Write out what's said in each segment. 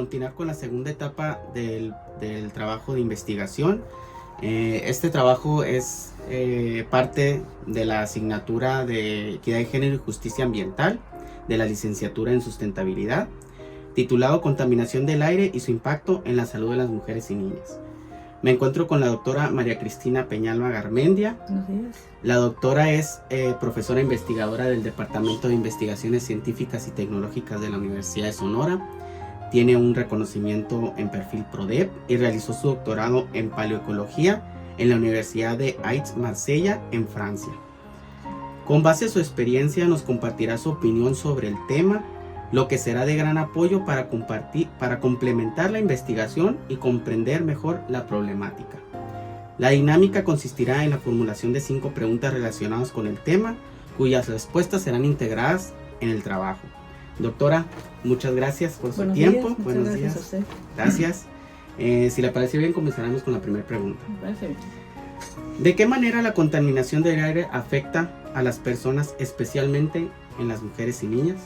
continuar con la segunda etapa del trabajo de investigación. Este trabajo es parte de la asignatura de Equidad de Género y Justicia Ambiental de la licenciatura en Sustentabilidad, titulado Contaminación del aire y su impacto en la salud de las mujeres y niñas. Me encuentro con la doctora María Cristina Peñalba Garmendia. Buenos días. La doctora es profesora investigadora del Departamento de Investigaciones Científicas y Tecnológicas de la Universidad de Sonora. Tiene un reconocimiento en perfil PRODEP y realizó su doctorado en paleoecología en la Universidad de Aix-Marsella, en Francia. Con base a su experiencia nos compartirá su opinión sobre el tema, lo que será de gran apoyo para complementar la investigación y comprender mejor la problemática. La dinámica consistirá en la formulación de 5 preguntas relacionadas con el tema, cuyas respuestas serán integradas en el trabajo. Doctora, muchas gracias por su tiempo. Buenos días. A usted. Gracias. Si le parece bien, comenzaremos con la primera pregunta. Me parece bien. ¿De qué manera la contaminación del aire afecta a las personas, especialmente en las mujeres y niñas?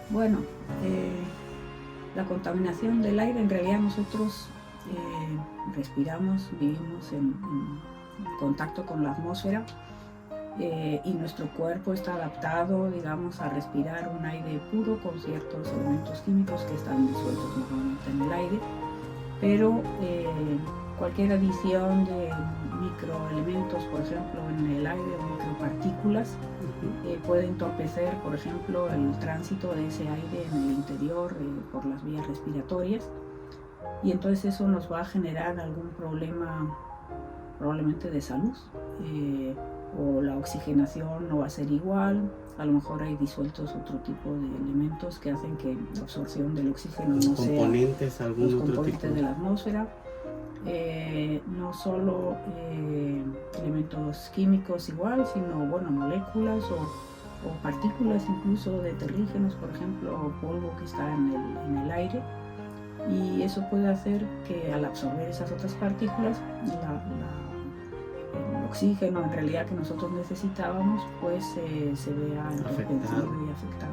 Bueno, la contaminación del aire, en realidad nosotros respiramos, vivimos en contacto con la atmósfera y nuestro cuerpo está adaptado, digamos, a respirar un aire puro con ciertos elementos químicos que están disueltos normalmente en el aire, pero cualquier adición de microelementos, por ejemplo, en el aire o micropartículas, puede entorpecer, por ejemplo, el tránsito de ese aire en el interior por las vías respiratorias, y entonces eso nos va a generar algún problema probablemente de salud, o la oxigenación no va a ser igual, a lo mejor hay disueltos otro tipo de elementos que hacen que la absorción del oxígeno no sea los componentes de la atmósfera. No solo elementos químicos igual, sino bueno, moléculas o partículas incluso de terrígenos, por ejemplo, o polvo que está en el aire, y eso puede hacer que al absorber esas otras partículas el oxígeno en realidad que nosotros necesitábamos pues se vea entorpecido y afectado.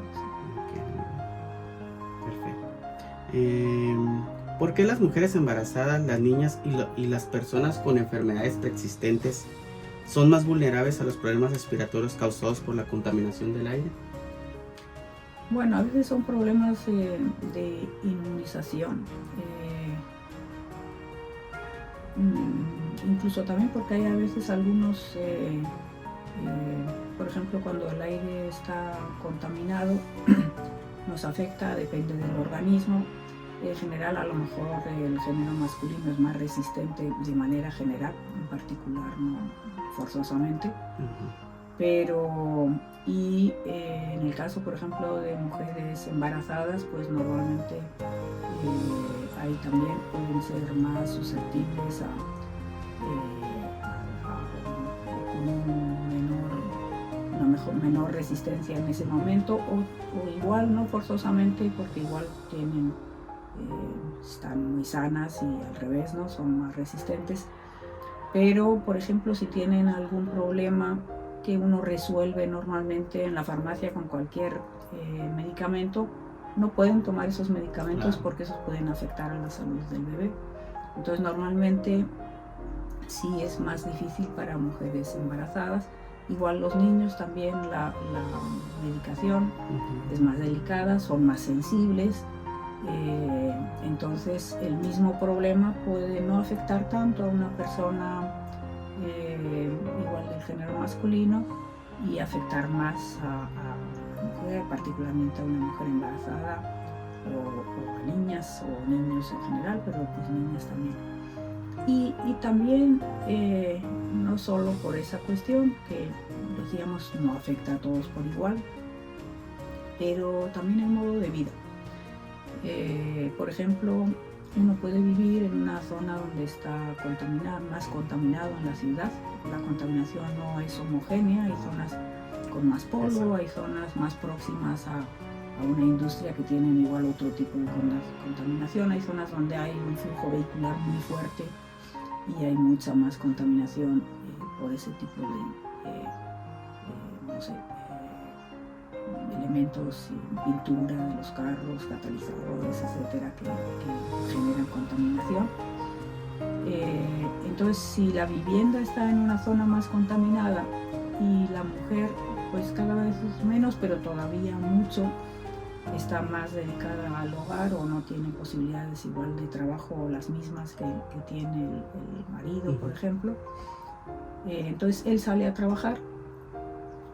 Perfecto. ¿Por qué las mujeres embarazadas, las niñas y las personas con enfermedades preexistentes son más vulnerables a los problemas respiratorios causados por la contaminación del aire? Bueno, a veces son problemas de inmunización. Incluso también porque hay a veces algunos, por ejemplo, cuando el aire está contaminado, nos afecta, depende del organismo. En general, a lo mejor el género masculino es más resistente de manera general, en particular no forzosamente, pero en el caso, por ejemplo, de mujeres embarazadas, pues normalmente ahí también pueden ser más susceptibles con una menor resistencia en ese momento, o igual no forzosamente, porque igual están muy sanas y al revés, ¿no? Son más resistentes. Pero, por ejemplo, si tienen algún problema que uno resuelve normalmente en la farmacia con cualquier medicamento, no pueden tomar esos medicamentos porque esos pueden afectar a la salud del bebé. Entonces, normalmente sí es más difícil para mujeres embarazadas. Igual los niños también, la medicación es más delicada, son más sensibles. Entonces el mismo problema puede no afectar tanto a una persona igual del género masculino y afectar más a la mujer, particularmente a una mujer embarazada o a niñas o niños en general, pero pues niñas también. Y también no solo por esa cuestión que decíamos no afecta a todos por igual, pero también el modo de vida. Por ejemplo, uno puede vivir en una zona donde está más contaminado en la ciudad. La contaminación no es homogénea, hay zonas con más polvo, hay zonas más próximas a una industria que tienen igual otro tipo de contaminación, hay zonas donde hay un flujo vehicular muy fuerte y hay mucha más contaminación por ese tipo de elementos, pintura de los carros, catalizadores, etcétera, que generan contaminación. Entonces, si la vivienda está en una zona más contaminada y la mujer pues cada vez es menos, pero todavía mucho, está más dedicada al hogar o no tiene posibilidades igual de trabajo o las mismas que tiene el marido, por ejemplo, entonces él sale a trabajar.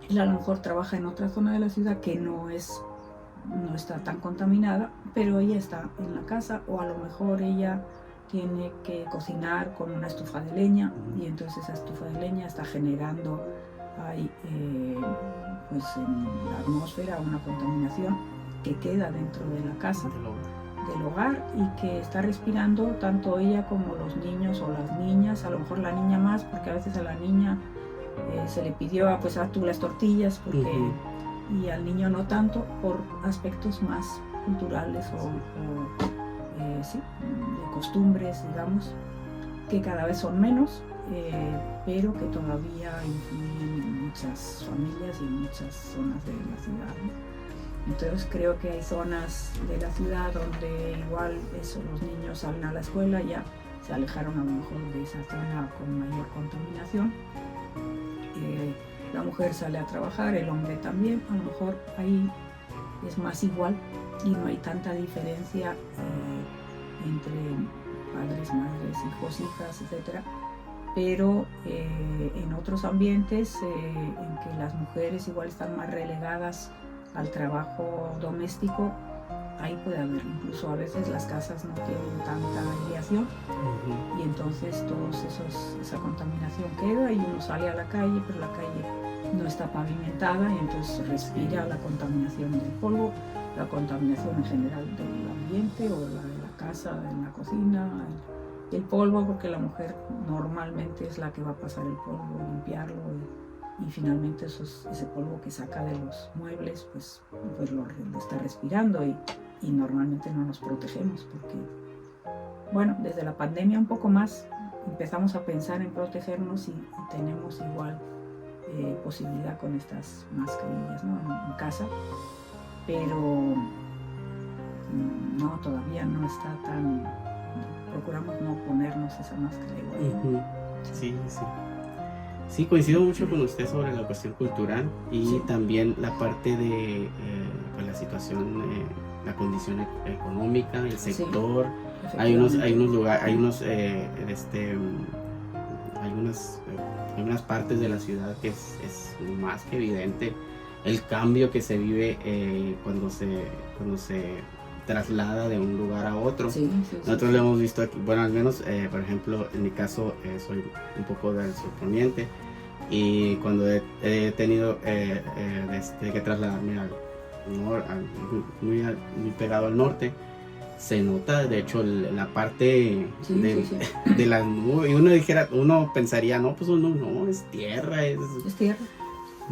Él a lo mejor trabaja en otra zona de la ciudad que no está tan contaminada, pero ella está en la casa, o a lo mejor ella tiene que cocinar con una estufa de leña, y entonces esa estufa de leña está generando ahí, pues en la atmósfera una contaminación que queda dentro de la casa, del hogar, y que está respirando tanto ella como los niños o las niñas, a lo mejor la niña más, porque a veces a la niña se le pidió pues haz tú las tortillas, porque, y al niño no tanto, por aspectos más culturales sí, de costumbres, digamos, que cada vez son menos, pero que todavía influyen en muchas familias y en muchas zonas de la ciudad, ¿no? Entonces creo que hay zonas de la ciudad donde igual eso, los niños salen a la escuela, ya se alejaron a lo mejor de esa zona con mayor contaminación. La mujer sale a trabajar, el hombre también, a lo mejor ahí es más igual y no hay tanta diferencia entre padres, madres, hijos, hijas, etc. Pero en otros ambientes en que las mujeres igual están más relegadas al trabajo doméstico, ahí puede haber, incluso a veces las casas no tienen tanta aireación, y entonces esa contaminación queda y uno sale a la calle, pero la calle no está pavimentada y entonces respira la contaminación del polvo, la contaminación en general del ambiente o la de la casa, en la cocina, el polvo, porque la mujer normalmente es la que va a pasar el polvo, limpiarlo, y finalmente ese polvo que saca de los muebles pues lo está respirando, y normalmente no nos protegemos, porque bueno, desde la pandemia un poco más empezamos a pensar en protegernos, y tenemos igual posibilidad con estas mascarillas, ¿no? en casa, pero no, todavía no está tan, procuramos no ponernos esa máscara igual. Sí, sí. Sí, coincido mucho con usted sobre la cuestión cultural y también la parte de pues la situación, la condición económica, el sector. Sí, hay unos lugares, hay unas partes de la ciudad que es más que evidente el cambio que se vive cuando se traslada de un lugar a otro. Nosotros lo hemos visto aquí, bueno, al menos por ejemplo en mi caso soy un poco del surponiente, y cuando he tenido que trasladarme muy pegado al norte, se nota de hecho la parte de las nubes, y uno pensaría no, pues no es tierra, es tierra,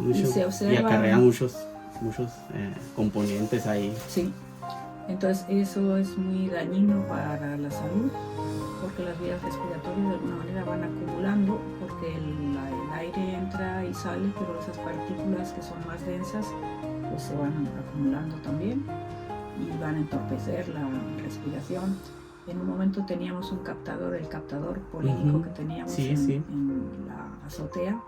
y acarrea muchos componentes ahí. Sí. Entonces eso es muy dañino para la salud, porque las vías respiratorias de alguna manera van acumulando, porque el aire entra y sale, pero esas partículas que son más densas pues se van acumulando también y van a entorpecer la respiración. En un momento teníamos un captador, el captador político que teníamos en la azotea.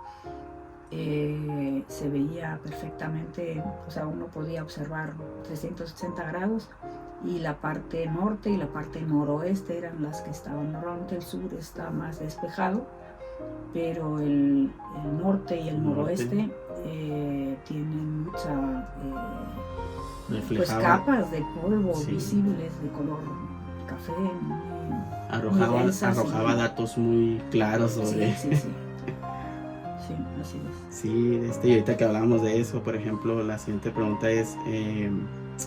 Se veía perfectamente, o sea, uno podía observar 360 grados, y la parte norte y la parte noroeste eran las que estaban. Normalmente el sur está más despejado, pero el norte y el noroeste tienen muchas pues capas de polvo visibles de color café, arrojaba datos muy claros sobre sí, así es. Sí, y ahorita que hablábamos de eso, por ejemplo, la siguiente pregunta es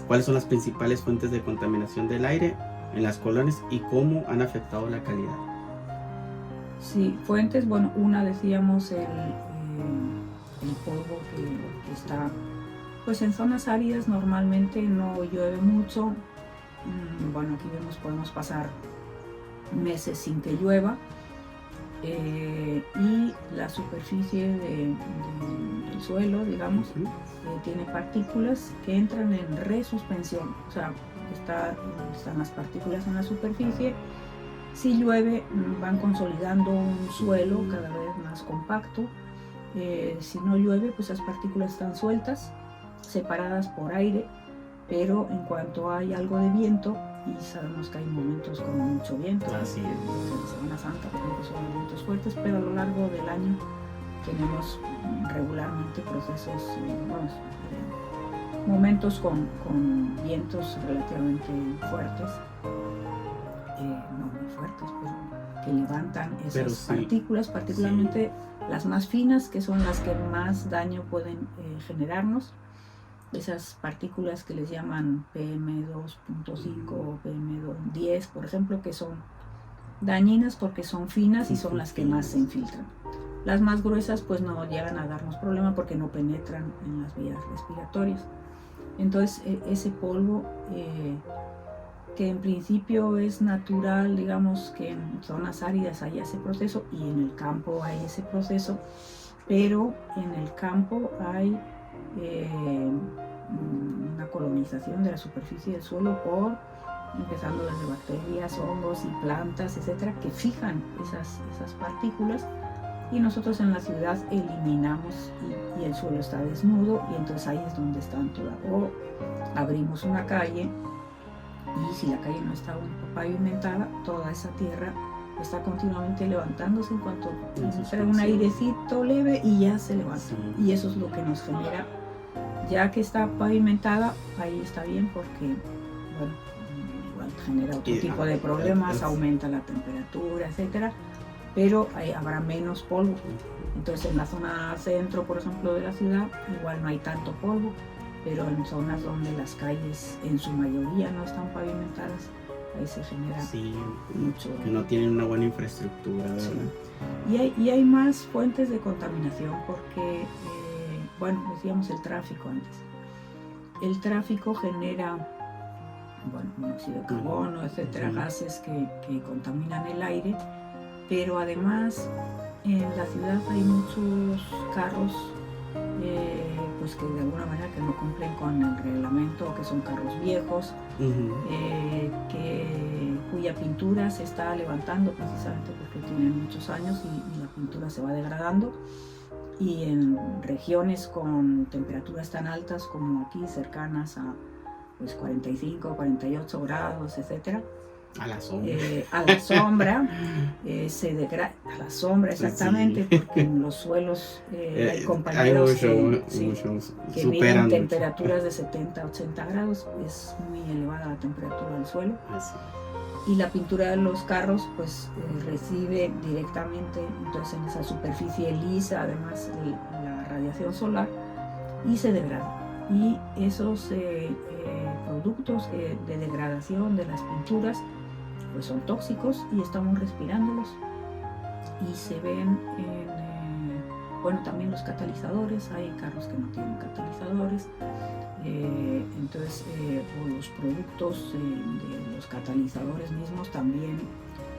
¿cuáles son las principales fuentes de contaminación del aire en las colonias y cómo han afectado la calidad? Sí, fuentes, bueno, una decíamos el polvo que está pues en zonas áridas, normalmente no llueve mucho. Bueno, aquí podemos pasar meses sin que llueva. Y la superficie del el suelo, digamos, Ujú. Tiene partículas que entran en resuspensión, o sea, están las partículas en la superficie. Si llueve, van consolidando un suelo cada vez más compacto. Si no llueve, pues las partículas están sueltas, separadas por aire, pero en cuanto hay algo de viento, y sabemos que hay momentos con mucho viento, Así es. en Semana Santa, por ejemplo, son vientos fuertes, pero a lo largo del año tenemos regularmente procesos, momentos con vientos relativamente fuertes, no muy fuertes, pero que levantan esas sí. partículas, particularmente las más finas, que son las que más daño pueden generarnos. Esas partículas que les llaman PM2.5 o PM10, por ejemplo, que son dañinas porque son finas y son las que más se infiltran. Las más gruesas pues no llegan a darnos problema porque no penetran en las vías respiratorias. Entonces ese polvo, que en principio es natural, digamos que en zonas áridas hay ese proceso y en el campo hay ese proceso, pero en el campo hay una colonización de la superficie del suelo empezando desde bacterias, hongos y plantas, etcétera, que fijan esas partículas, y nosotros en la ciudad eliminamos y el suelo está desnudo, y entonces ahí es donde están todas. O abrimos una calle y si la calle no está pavimentada, toda esa tierra está continuamente levantándose en cuanto entra un airecito leve y ya se levanta. Sí. Y eso es lo que nos genera. Ya que está pavimentada, ahí está bien porque, bueno, igual genera otro tipo de problemas, aumenta la temperatura, etcétera, pero habrá menos polvo. Entonces en la zona centro, por ejemplo, de la ciudad, igual no hay tanto polvo, pero en zonas donde las calles en su mayoría no están pavimentadas, ahí se genera mucho. Que no tienen una buena infraestructura, ¿verdad? Sí. Y hay más fuentes de contaminación porque, decíamos el tráfico antes. El tráfico genera, monóxido de carbono, etcétera, gases que contaminan el aire, pero además en la ciudad hay muchos carros pues que de alguna manera que no cumplen con el reglamento, que son carros viejos, cuya pintura se está levantando precisamente porque tienen muchos años y la pintura se va degradando, y en regiones con temperaturas tan altas como aquí, cercanas a 45, 48 grados, etcétera, a la sombra, se degrada, a la sombra exactamente, porque en los suelos hay compañeros que miden temperaturas de 70, 80 grados, es muy elevada la temperatura del suelo. Y la pintura de los carros pues recibe directamente, entonces en esa superficie lisa, además la radiación solar, y se degrada. Y esos productos de degradación de las pinturas pues son tóxicos y estamos respirándolos, y se ven también los catalizadores. Hay carros que no tienen catalizadores, entonces o los productos de los catalizadores mismos también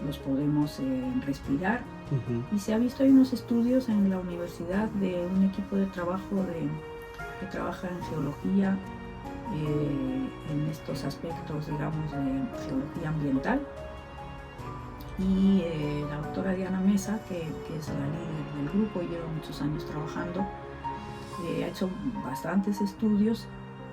los podemos respirar. Y se ha visto, hay unos estudios en la universidad de un equipo de trabajo que trabaja en geología, en estos aspectos, digamos, de geología ambiental, y la doctora Diana Mesa, que es la líder del grupo y lleva muchos años trabajando, ha hecho bastantes estudios,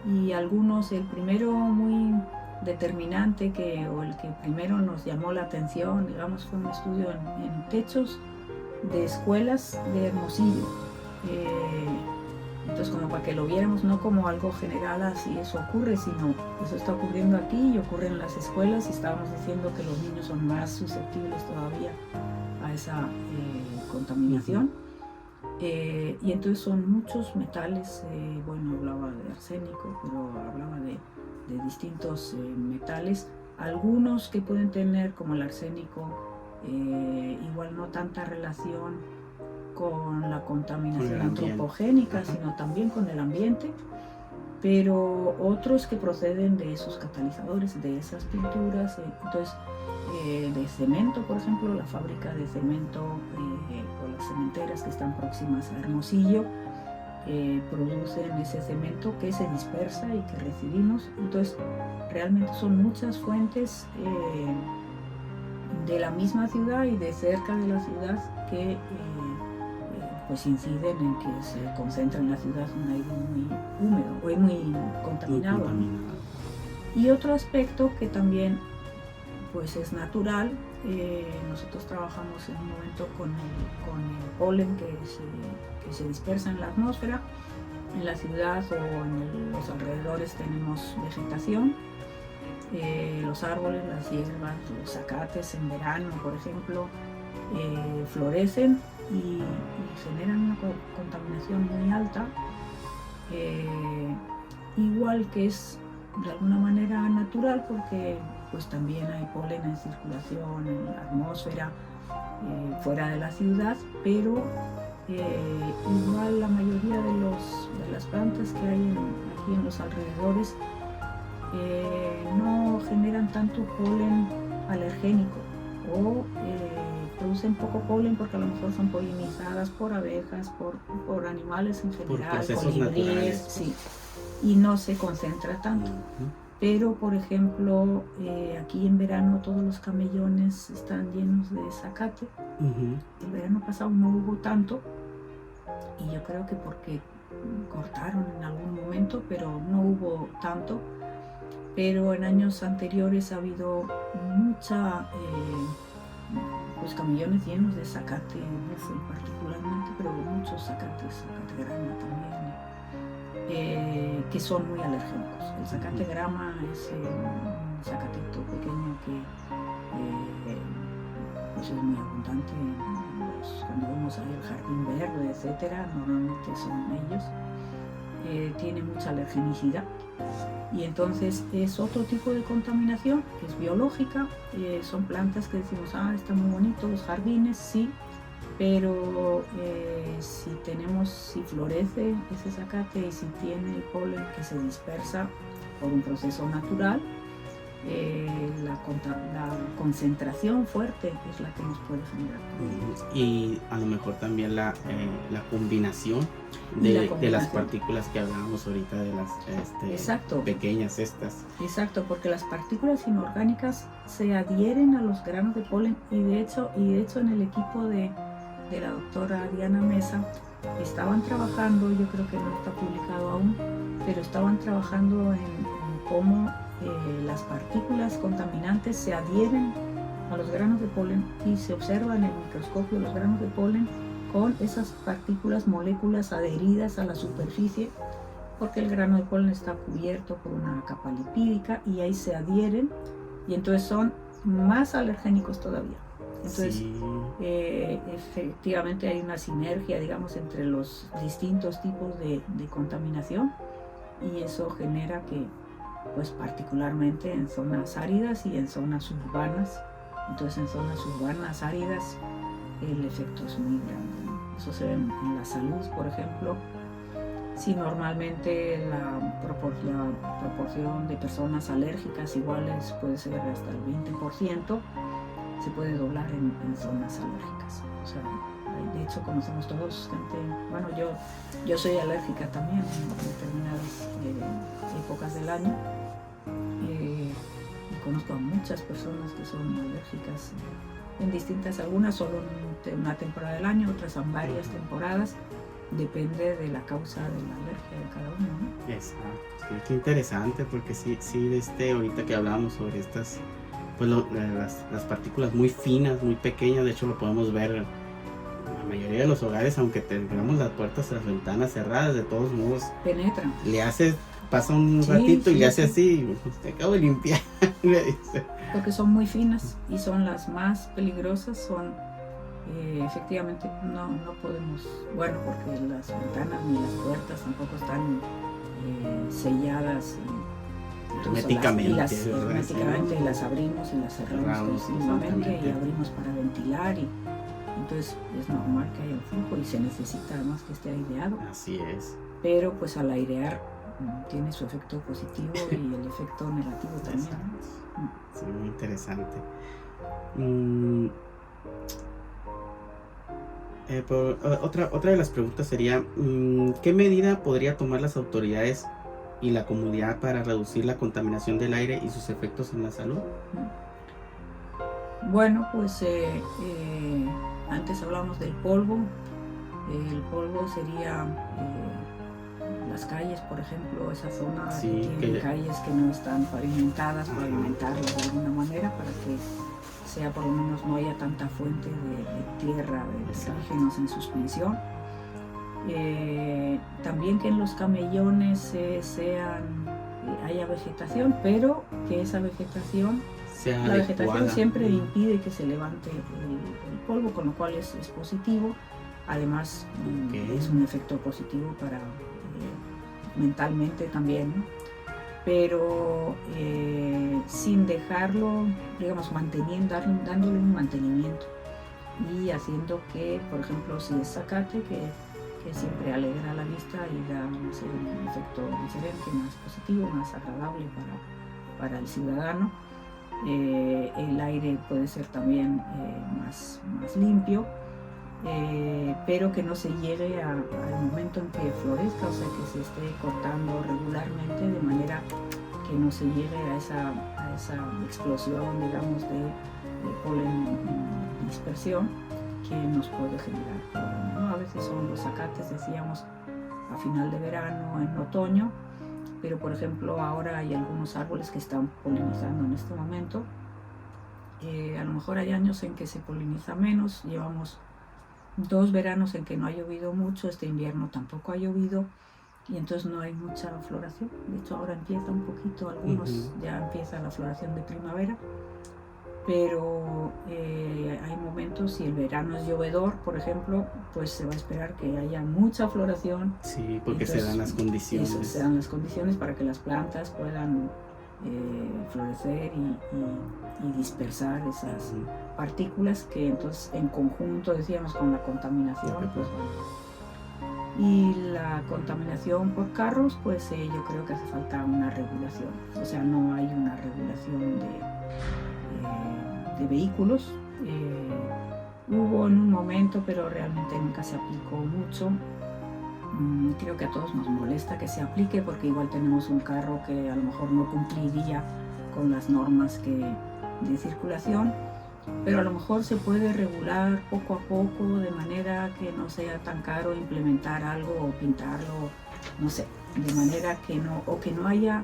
y algunos, el primero muy determinante, el que primero nos llamó la atención, digamos, fue un estudio en techos de escuelas de Hermosillo. Entonces, como para que lo viéramos, no como algo general, así eso ocurre, sino eso está ocurriendo aquí y ocurre en las escuelas, y estábamos diciendo que los niños son más susceptibles todavía a esa contaminación. Y entonces son muchos metales, hablaba de arsénico, pero hablaba de distintos metales, algunos que pueden tener, como el arsénico, igual no tanta relación con la contaminación antropogénica, sino también con el ambiente, pero otros que proceden de esos catalizadores, de esas pinturas, entonces de cemento, por ejemplo, la fábrica de cemento o las cementeras que están próximas a Hermosillo, producen ese cemento que se dispersa y que recibimos. Entonces realmente son muchas fuentes de la misma ciudad y de cerca de la ciudad que pues inciden en que se concentra en la ciudad un aire muy húmedo o muy contaminado. Y otro aspecto que también pues es natural, nosotros trabajamos en un momento con el polen que se dispersa en la atmósfera. En la ciudad o en los alrededores tenemos vegetación, los árboles, las hierbas, los zacates en verano, por ejemplo, florecen y generan una contaminación muy alta, igual que es de alguna manera natural porque pues también hay polen en circulación en la atmósfera fuera de la ciudad, pero igual la mayoría de las plantas que hay aquí en los alrededores no generan tanto polen alergénico o producen poco polen porque a lo mejor son polinizadas por abejas, por animales en general, colibríes, sí, y no se concentra tanto. Pero, por ejemplo, aquí en verano todos los camellones están llenos de zacate. El verano pasado no hubo tanto, y yo creo que porque cortaron en algún momento, pero no hubo tanto. Pero en años anteriores ha habido mucha, pues camellones llenos de zacate, particularmente, pero muchos zacates, zacate grama también, que son muy alérgenos. El zacate grama es un zacatito pequeño que pues es muy abundante cuando vemos ahí el jardín verde, etcétera, normalmente son ellos. Tiene mucha alergenicidad y entonces es otro tipo de contaminación que es biológica. Son plantas que decimos, están muy bonitos los jardines, sí, pero si florece ese zacate y si tiene el polen que se dispersa por un proceso natural, la concentración fuerte es la que nos puede generar. Y a lo mejor también la combinación de las partículas que hablábamos ahorita, de las pequeñas estas. Exacto, porque las partículas inorgánicas se adhieren a los granos de polen y de hecho en el equipo de la doctora Diana Mesa estaban trabajando, yo creo que no está publicado aún, pero estaban trabajando en cómo las partículas contaminantes se adhieren a los granos de polen y se observan en el microscopio los granos de polen con esas partículas, moléculas adheridas a la superficie, porque el grano de polen está cubierto por una capa lipídica y ahí se adhieren y entonces son más alergénicos todavía. Entonces, sí, efectivamente hay una sinergia, digamos, entre los distintos tipos de contaminación y eso genera que, pues particularmente en zonas áridas y en zonas urbanas, entonces en zonas urbanas áridas el efecto es muy grande, ¿no? Eso se ve en la salud, por ejemplo. Si normalmente la proporción de personas alérgicas iguales puede ser hasta el 20%, se puede doblar en zonas alérgicas. O sea, de hecho conocemos todos gente, bueno, yo soy alérgica también en determinadas épocas del año, y conozco a muchas personas que son alérgicas en distintas, algunas solo en una temporada del año, otras en varias temporadas, depende de la causa de la alergia de cada uno, ¿no? Exacto, sí, qué interesante, porque sí, ahorita que hablábamos sobre estas, pues las partículas muy finas, muy pequeñas, de hecho lo podemos ver en la mayoría de los hogares, aunque tengamos las puertas, las ventanas cerradas, de todos modos penetran. Pasa un ratito y le hace así, te acabo de limpiar. Porque son muy finas y son las más peligrosas, son efectivamente no podemos, bueno, porque las ventanas ni las puertas tampoco están selladas herméticamente, y las abrimos y las cerramos continuamente y abrimos para ventilar y entonces es normal que haya un flujo y se necesita además que esté aireado. Así es. Pero pues al airear tiene su efecto positivo y el efecto negativo también. Sí, muy interesante. Otra de las preguntas sería, ¿qué medida podría tomar las autoridades y la comunidad para reducir la contaminación del aire y sus efectos en la salud? Bueno, pues antes hablamos del polvo. El polvo sería las calles, por ejemplo, esa zona Sí, que tiene calles que no están pavimentadas, pavimentarlas de alguna manera para que sea, por lo menos no haya tanta fuente de tierra, de desagües en suspensión. También que en los camellones haya vegetación, pero que esa vegetación, la vegetación siempre impide que se levante el polvo, con lo cual es positivo. Además, es un efecto positivo para mentalmente también, ¿no? Pero sin dejarlo, digamos, dándole un mantenimiento y haciendo que, por ejemplo, si es zacate, que siempre alegra la vista y da, no sé, un efecto diferente, más positivo, más agradable para el ciudadano. El aire puede ser también más limpio, pero que no se llegue al momento en que florezca, o sea, que se esté cortando regularmente de manera que no se llegue a esa explosión, digamos, de polen en dispersión que nos puede generar problemas, ¿no? A veces son los zacates, decíamos, a final de verano, en otoño, pero por ejemplo ahora hay algunos árboles que están polinizando en este momento. A lo mejor hay años en que se poliniza menos, llevamos 2 veranos en que no ha llovido mucho, este invierno tampoco ha llovido y entonces no hay mucha floración. De hecho ahora empieza un poquito, algunos ya empieza la floración de primavera, pero hay momentos, si el verano es llovedor, por ejemplo, pues se va a esperar que haya mucha floración. Sí, porque entonces, se dan las condiciones. Eso, se dan las condiciones para que las plantas puedan florecer y dispersar esas partículas que entonces en conjunto, decíamos, con la contaminación, pues bueno. Y la contaminación por carros, pues yo creo que hace falta una regulación. O sea, no hay una regulación de vehículos. Hubo en un momento, pero realmente nunca se aplicó mucho. Creo que a todos nos molesta que se aplique porque igual tenemos un carro que a lo mejor no cumpliría con las normas de circulación, pero a lo mejor se puede regular poco a poco de manera que no sea tan caro implementar algo o pintarlo, no sé, de manera que no haya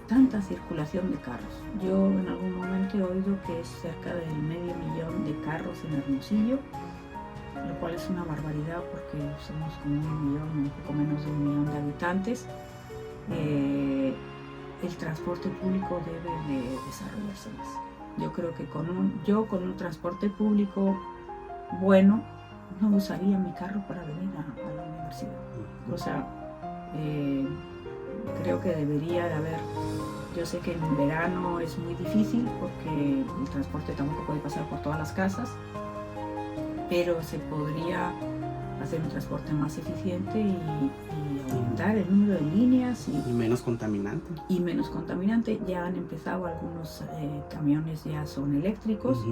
tanta circulación de carros. Yo en algún momento he oído que es cerca del 500.000 de carros en Hermosillo, lo cual es una barbaridad porque somos como 1 millón, un poco menos de 1 millón de habitantes. El transporte público debe de desarrollarse más. Yo creo que con un transporte público bueno, no usaría mi carro para venir a la universidad. O sea, creo que debería de haber. Yo sé que en verano es muy difícil porque el transporte tampoco puede pasar por todas las casas, pero se podría hacer un transporte más eficiente y aumentar el número de líneas y menos contaminante. Y menos contaminante. Ya han empezado algunos camiones, ya son eléctricos.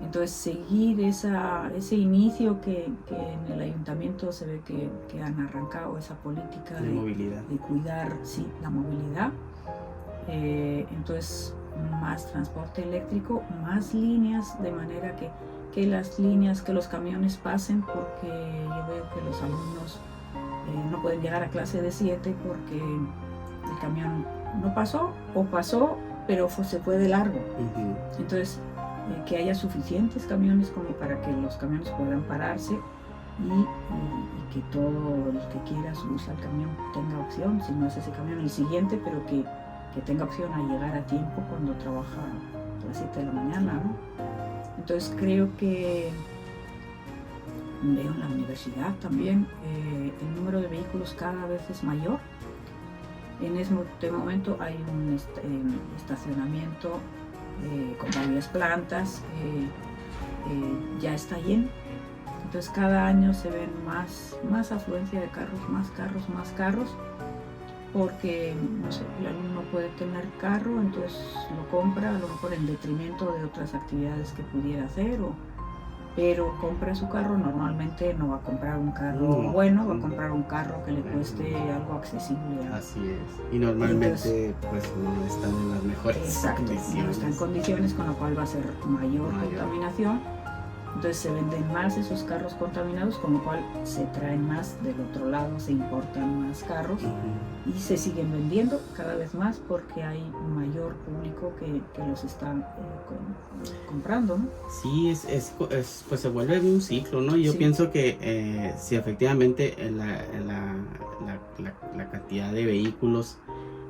Entonces seguir ese inicio que en el ayuntamiento se ve que han arrancado esa política de cuidar la movilidad. Entonces más transporte eléctrico, más líneas, de manera que las líneas, que los camiones pasen, porque yo veo que los alumnos no pueden llegar a clase de 7 porque el camión no pasó o pasó pero se fue de largo. Entonces que haya suficientes camiones como para que los camiones puedan pararse y que todo el que quiera subirse al camión tenga opción, si no es ese camión el siguiente, pero que tenga opción a llegar a tiempo cuando trabaja a las 7 de la mañana, ¿no? Entonces creo que veo en la universidad también el número de vehículos cada vez es mayor. En este momento hay un estacionamiento con varias plantas, ya está lleno. Entonces cada año se ven más afluencia de más carros, porque no sé, el alumno puede tener carro, entonces lo compra a lo mejor en detrimento de otras actividades que pudiera hacer, pero compra su carro, normalmente no va a comprar un carro bueno, va a comprar un carro que le cueste algo accesible. Así es. Y normalmente pues no están en las mejores condiciones. No está en condiciones, con lo cual va a ser mayor contaminación. Entonces se venden más esos carros contaminados, con lo cual se traen más del otro lado, se importan más carros y se siguen vendiendo cada vez más porque hay mayor público que los está comprando, ¿no? Sí, pues se vuelve un ciclo, ¿no? Yo pienso que si efectivamente la cantidad de vehículos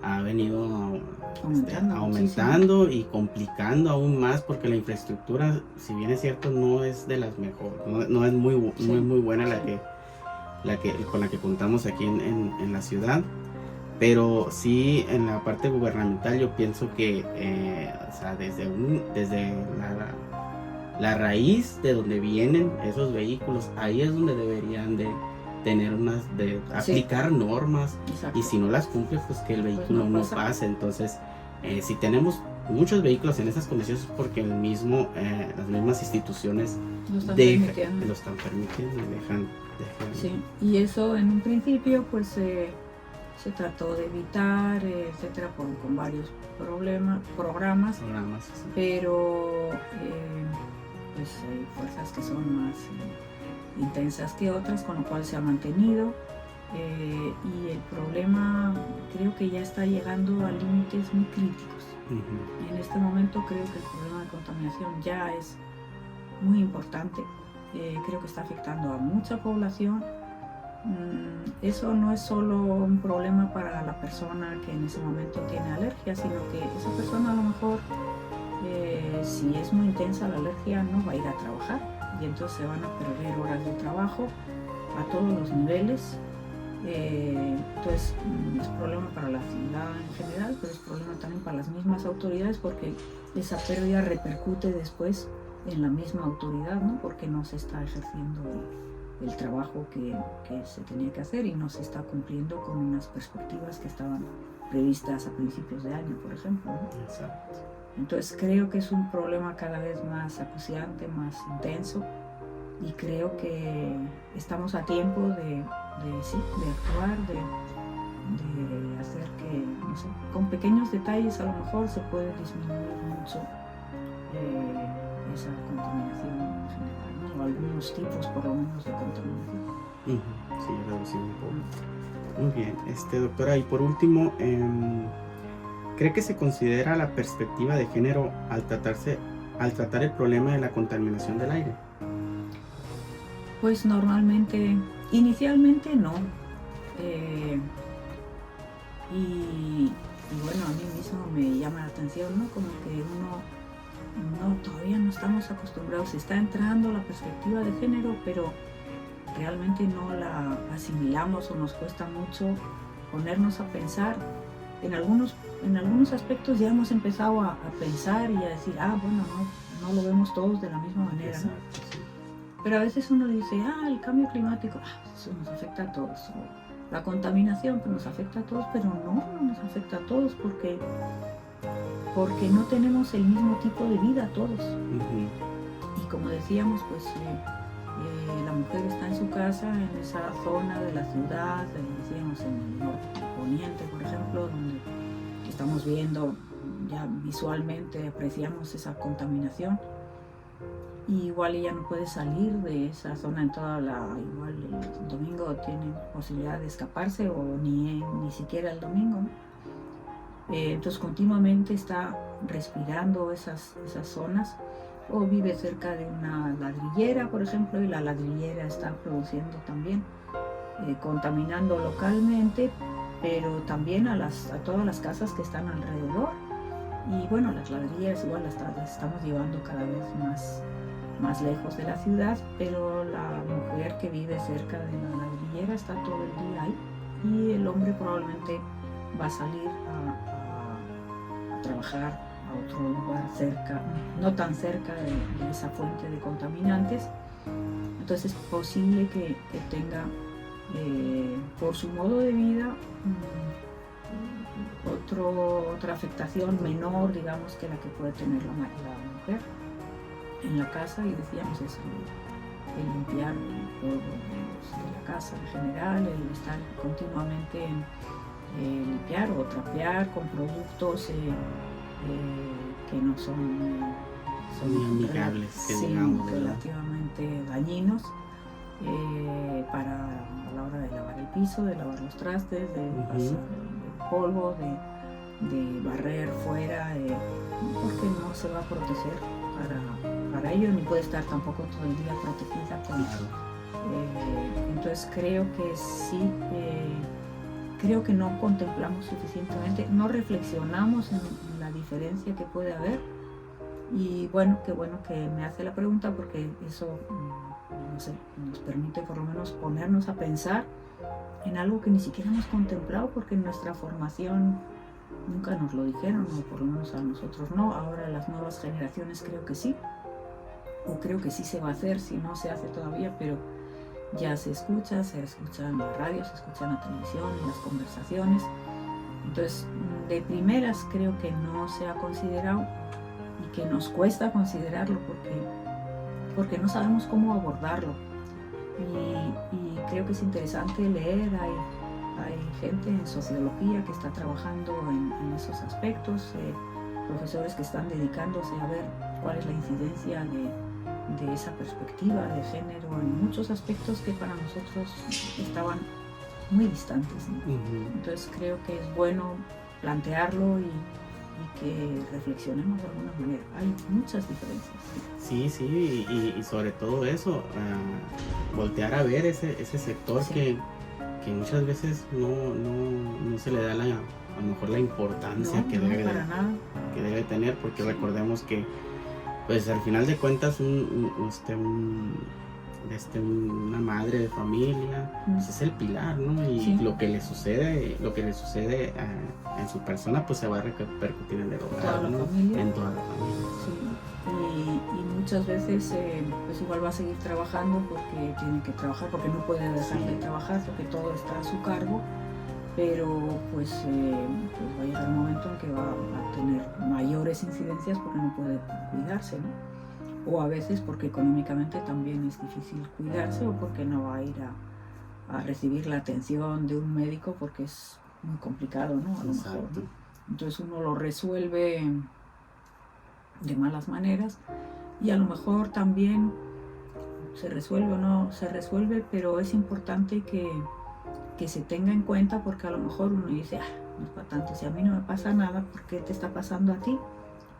ha venido aumentando y complicando aún más, porque la infraestructura, si bien es cierto, no es de las mejores, no es muy buena con la que contamos aquí en la ciudad, pero sí en la parte gubernamental yo pienso que o sea, desde la raíz de donde vienen esos vehículos, ahí es donde deberían de tener aplicar normas. Exacto. Y si no las cumple, pues que el vehículo no pase. Entonces, si tenemos muchos vehículos en esas condiciones es porque las mismas instituciones lo están permitiendo y dejan. Sí, y eso en un principio pues se trató de evitar, etcétera, con varios programas, sí. Pero pues hay fuerzas que son más intensas que otras, con lo cual se ha mantenido, y el problema creo que ya está llegando a límites muy críticos. En este momento creo que el problema de contaminación ya es muy importante, creo que está afectando a mucha población. Eso no es solo un problema para la persona que en ese momento tiene alergia, sino que esa persona a lo mejor, si es muy intensa la alergia, no va a ir a trabajar y entonces se van a perder horas de trabajo a todos los niveles. Entonces es problema para la ciudad en general, pero es problema también para las mismas autoridades, porque esa pérdida repercute después en la misma autoridad, ¿no? Porque no se está ejerciendo el trabajo que se tenía que hacer y no se está cumpliendo con unas perspectivas que estaban previstas a principios de año, por ejemplo, ¿no? Exacto. Entonces creo que es un problema cada vez más acuciante, más intenso, y creo que estamos a tiempo de actuar, de hacer que, no sé, con pequeños detalles a lo mejor se puede disminuir mucho esa contaminación en general, ¿no? O algunos tipos por lo menos de contaminación. Sí, reducir un poco. Muy bien, doctora, y por último, ¿cree que se considera la perspectiva de género al tratar el problema de la contaminación del aire? Pues inicialmente no. Y bueno, a mí mismo me llama la atención, ¿no? Como que todavía no estamos acostumbrados. Se está entrando la perspectiva de género, pero realmente no la asimilamos o nos cuesta mucho ponernos a pensar. En algunos aspectos ya hemos empezado a pensar y a decir, bueno, no lo vemos todos de la misma manera, ¿no? Exacto, sí. Pero a veces uno dice, el cambio climático, eso nos afecta a todos. O la contaminación, pues nos afecta a todos, pero no nos afecta a todos porque no tenemos el mismo tipo de vida todos. Y como decíamos, pues la mujer está en su casa, en esa zona de la ciudad, decíamos en el norte poniente, por ejemplo, donde estamos viendo ya visualmente, apreciamos esa contaminación. Y igual ella no puede salir de esa zona igual el domingo tiene posibilidad de escaparse o ni siquiera el domingo, ¿no? Entonces continuamente está respirando esas zonas, o vive cerca de una ladrillera, por ejemplo, y la ladrillera está produciendo también, contaminando localmente, pero también a todas las casas que están alrededor. Y bueno, las ladrilleras igual las estamos llevando cada vez más lejos de la ciudad, pero la mujer que vive cerca de la ladrillera está todo el día ahí, y el hombre probablemente va a salir a trabajar a otro lugar cerca, no tan cerca de esa fuente de contaminantes. Entonces es posible que tenga, por su modo de vida, otra afectación menor, digamos, que la que puede tener la mujer. en la casa, y decíamos eso, el limpiar el polvo de la casa en general, el estar continuamente en limpiar o trapear con productos que no son muy amigables, sí, digamos, relativamente dañinos para a la hora de lavar el piso, de lavar los trastes, de pasar el polvo, de barrer fuera, porque no se va a proteger para ello, ni puede estar tampoco todo el día protegida con entonces creo que sí, creo que no contemplamos suficientemente, no reflexionamos en la diferencia que puede haber. Y bueno, qué bueno que me hace la pregunta, porque eso no sé, nos permite por lo menos ponernos a pensar en algo que ni siquiera hemos contemplado, porque en nuestra formación nunca nos lo dijeron, o por lo menos a nosotros no. Ahora las nuevas generaciones creo que sí, o creo que sí se va a hacer, si no se hace todavía, pero ya se escucha en la radio, se escucha en la televisión, en las conversaciones. Entonces, de primeras creo que no se ha considerado, y que nos cuesta considerarlo porque no sabemos cómo abordarlo. Y creo que es interesante leer, hay gente en sociología que está trabajando en esos aspectos, profesores que están dedicándose a ver cuál es la incidencia de esa perspectiva de género en muchos aspectos que para nosotros estaban muy distantes, ¿no? Entonces creo que es bueno plantearlo y que reflexionemos de alguna manera. Hay muchas diferencias. Sí, y sobre todo eso, voltear a ver ese sector que muchas veces no se le da a lo mejor la importancia que debe tener, porque recordemos que pues al final de cuentas una madre de familia pues es el pilar, ¿no? Y lo que le sucede en su persona pues se va a repercutir en el hogar, ¿no? En toda la familia. Sí. Y muchas veces pues igual va a seguir trabajando porque tiene que trabajar, porque no puede dejar de trabajar, porque todo está a su cargo, pero pues va a llegar un momento en que va a tener mayores incidencias porque no puede cuidarse, ¿no? O a veces porque económicamente también es difícil cuidarse, o porque no va a ir a recibir la atención de un médico porque es muy complicado, ¿no? A lo mejor, ¿no? Entonces uno lo resuelve de malas maneras, y a lo mejor también se resuelve o no se resuelve, pero es importante que se tenga en cuenta, porque a lo mejor uno dice, no es para tanto, si a mí no me pasa nada, ¿por qué te está pasando a ti?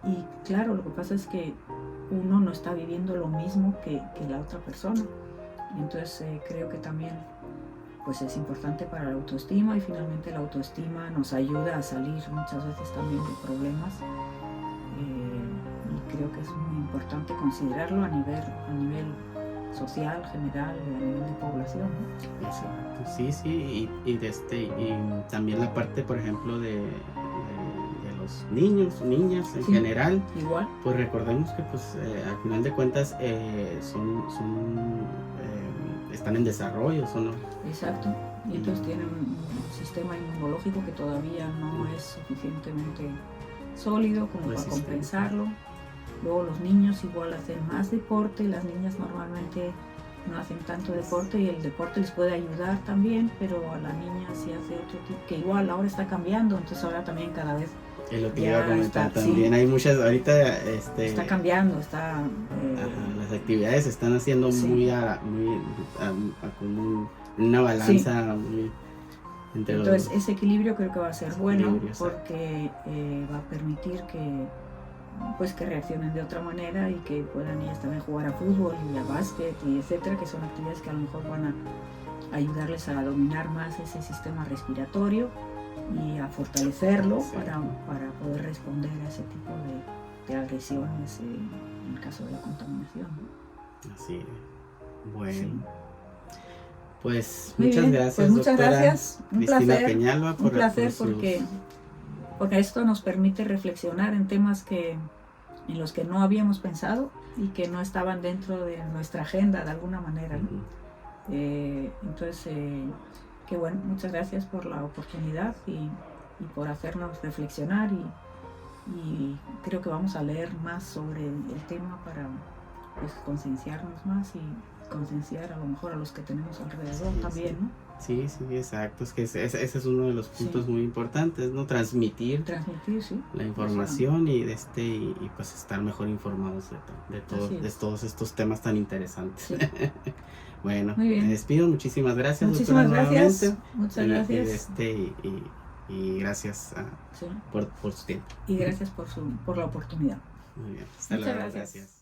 Y claro, lo que pasa es que uno no está viviendo lo mismo que la otra persona. Entonces creo que también pues es importante para la autoestima, y finalmente la autoestima nos ayuda a salir muchas veces también de problemas, y creo que es muy importante considerarlo a nivel social, general, a nivel de población, ¿no? Exacto, sí, y también la parte, por ejemplo, de los niños, niñas en general, igual. Pues recordemos que pues al final de cuentas están en desarrollo, Exacto, y entonces tienen un sistema inmunológico que todavía no es suficientemente sólido como para compensarlo. Luego los niños igual hacen más deporte, las niñas normalmente no hacen tanto deporte, y el deporte les puede ayudar también, pero a la niña sí hace otro tipo, que igual ahora está cambiando, entonces ahora también cada vez es lo que iba a comentar también. Hay muchas ahorita está cambiando, las actividades se están haciendo muy como una balanza muy entre entonces ese equilibrio creo que va a ser bueno, porque va a permitir que reaccionen de otra manera, y que puedan ellas también jugar a fútbol y a básquet y etcétera, que son actividades que a lo mejor van a ayudarles a dominar más ese sistema respiratorio y a fortalecerlo para poder responder a ese tipo de agresiones en el caso de la contaminación, ¿no? Así, bueno. Pues muchas gracias, un Cristina placer, Peñalba, un placer porque esto nos permite reflexionar en temas en los que no habíamos pensado y que no estaban dentro de nuestra agenda de alguna manera, ¿no? Entonces que bueno, muchas gracias por la oportunidad y por hacernos reflexionar, y creo que vamos a leer más sobre el tema pues concienciarnos más y concienciar a lo mejor a los que tenemos alrededor también, ¿no? Sí, exacto. Es que ese es uno de los puntos muy importantes, ¿no? Transmitir sí, la información y pues estar mejor informados de todos estos temas tan interesantes. Sí. Bueno, me despido. Muchísimas gracias. Muchísimas gracias. Muchas gracias. Y gracias por su tiempo. Y gracias por la oportunidad. Muy bien. Hasta luego. Gracias.